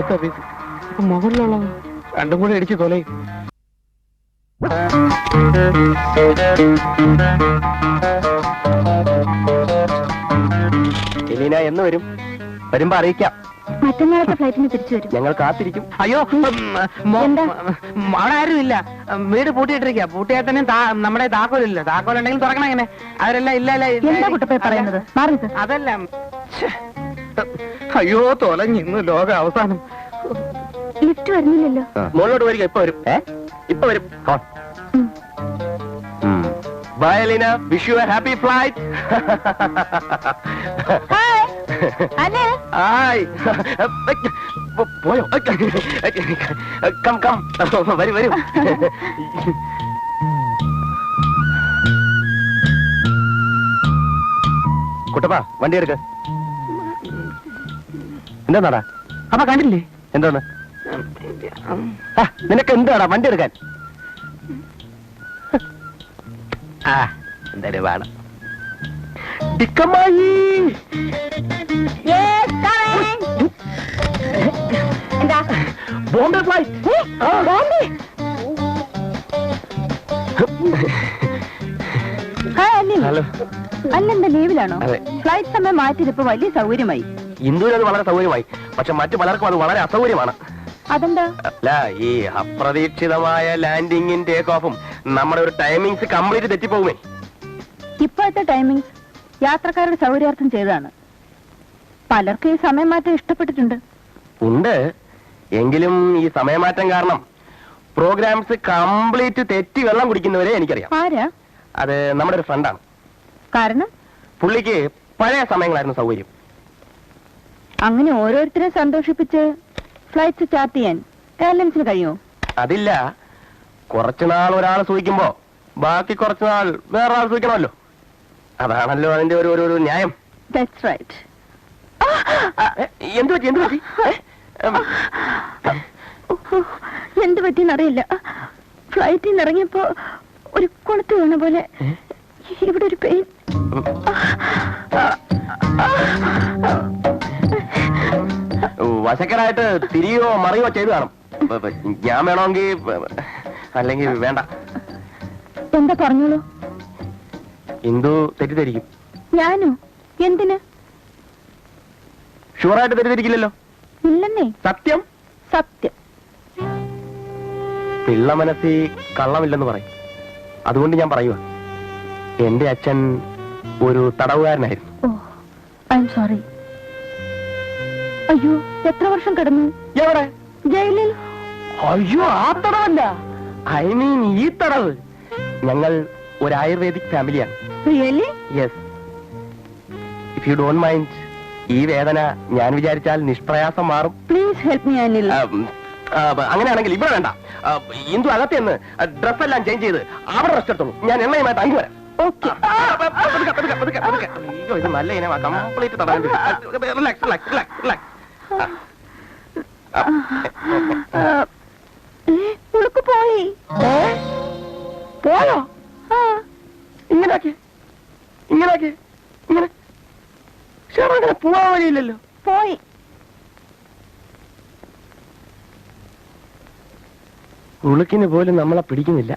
അടുത്ത പീസ് മുകളിലുള്ള രണ്ടും കൂടെ ഇടിച്ച് കൊലയും. എലീന എന്ന് വരും? വരുമ്പോ അറിയിക്കാം. മറ്റന്നാളത്തെ ഫ്ലൈറ്റിന് തിരിച്ചു വരും. ഞങ്ങൾ കാത്തിരിക്കും. അയ്യോ, അവിടെ ആരുമില്ല. വീട് പൂട്ടിയിട്ടിരിക്കുക. പൂട്ടിയാൽ തന്നെ നമ്മുടെ താക്കോലില്ല. താക്കോലുണ്ടെങ്കിൽ തുറക്കണം. എങ്ങനെ അവരെല്ലാം ഇല്ല. പറയുന്നത് അതല്ല. അയ്യോ, തൊലഞ്ഞിന്ന് ലോക അവസാനം. ലിഫ്റ്റ് വരുന്നില്ലല്ലോ. മുകളിലോട്ട് വരിക. ഇപ്പൊ വരും. ഇപ്പൊ വരും. Bye Elena, wish you a happy flight. Hi. പോയോ? കം കം, വരൂ വരൂ. കുട്ടപ്പാ, വണ്ടി എടുക്ക. എന്താടാ? അപ്പൊ കണ്ടില്ലേ? എന്തോന്ന്? നിനക്ക് എന്താടാ വണ്ടി എടുക്കാൻ? എന്തായാലും വേണം. ടിക്കമ്മായി, ബോംബെ ഫ്ലൈറ്റ്. ഹലോ. അല്ലെന്താ ലീവിലാണോ? ഫ്ലൈറ്റ് സമയം മാറ്റിയതിപ്പോ വലിയ സൗകര്യമായി. ഇന്ദുവിനത് വളരെ സൗകര്യമായി. പക്ഷെ മറ്റു പലർക്കും അത് വളരെ അസൗകര്യമാണ്. അതെന്താ? അല്ല, ഈ അപ്രതീക്ഷിതമായ ലാൻഡിങ്ങും ടേക്ക് ഓഫും നമ്മുടെ ഒരു ടൈമിങ്സ് കംപ്ലീറ്റ് തെറ്റിപ്പോകുമേ. ഇപ്പോഴത്തെ ടൈമിങ്സ് യാത്രക്കാരുടെ സൗകര്യാർത്ഥം ചെയ്തതാണ്. പലർക്കും ഈ സമയം മാറ്റം ഇഷ്ടപ്പെട്ടിട്ടുണ്ട്. ഉണ്ട്. എങ്കിലും ഈ സമയമാറ്റം കാരണം പ്രോഗ്രാംസ് കംപ്ലീറ്റ് തെറ്റി വെള്ളം കുടിക്കുന്നവരെ എനിക്കറിയാം. ആരാ? അത് നമ്മുടെ ഒരു ഫ്രണ്ടാണ്. കാരണം പുള്ളിക്ക് പഴയ സമയങ്ങളായിരുന്നു സൗകര്യം. അങ്ങനെ ഓരോരുത്തരെ സന്തോഷിപ്പിച്ച് ഫ്ലൈറ്റ് ചാർട്ട് ചെയ്യാൻ എയർലൈൻസിന് കഴിയുമോ? അതില്ല. കുറച്ചുനാൾ ഒരാൾ സൂഹിക്കുമ്പോ ബാക്കി കുറച്ചുനാൾ വേറൊരാൾ സൂഹിക്കണമല്ലോ. അതാണല്ലോ അതിന്റെ ഒരു ന്യായം. That's right. എന്ത് പറ്റി? എന്ത് പറ്റിയെന്നറിയില്ല. ഫ്ലൈറ്റിൽ നിന്ന് ഇറങ്ങിയപ്പോ ഒരു കൊളുത്ത് വീണ പോലെ ഇവിടെ ഒരു പെയിൻ. വശക്കരായിട്ട് തിരിയോ മറിയോ ചെയ്തു കാണും. ഞാൻ വേണമെങ്കിൽ, അല്ലെങ്കിൽ വേണ്ട. എന്താ പറഞ്ഞോളൂ. ഇന്ദു തെറ്റിദ്ധരിക്കും. ഞാനോ? എന്തിന്? ഷുവറായിട്ട് തെറ്റിദ്ധരിക്കില്ലല്ലോ? ഇല്ലെന്നേ. സത്യം സത്യം. പിള്ള മനസ്സിൽ കള്ളമില്ലെന്ന് പറയും. അതുകൊണ്ട് ഞാൻ പറയുക, എന്റെ അച്ഛൻ ഒരു തടവുകാരനായിരുന്നു. ഓ, ഐ എം സോറി. അയ്യോ, എത്ര വർഷം കിടന്നു? എവിടെ? ജയിലിൽ. അയ്യോ, ആ തടവല്ല, ഐ മീൻ ഈ തടവ്. ഞങ്ങൾ ഒരു ആയുർവേദിക് ഫാമിലിയാണ്. Really? Yes. If you don't mind, ഈ വേദന ഞാൻ വിചാരിച്ചാൽ നിഷ്പ്രയാസം മാറും. Please help me Anil. അങ്ങനെയാണെങ്കിൽ ഇവിടെ വേണ്ട. ഇന്ദു അകത്തെന്ന് ഡ്രസ്സെല്ലാം ചേഞ്ച് ചെയ്ത് അവിടെ റെസ്റ്റ് എടുത്തോളൂ. ഞാൻ എണ്ണയുമായിട്ട് അങ്ങ് വരാം. ഓക്കെ. അയ്യോ, ഇത് നല്ല ഇനമാ. കംപ്ലീറ്റ് തടവേണ്ടി. Relax relax relax relax. ഉളുക്ക് പോയി. പോയോ? ഇങ്ങനെ അങ്ങനെ പോവാൻ വഴിയില്ലല്ലോ. പോയി. ഉളുക്കിന് പോലും നമ്മളെ പിടിക്കുന്നില്ല.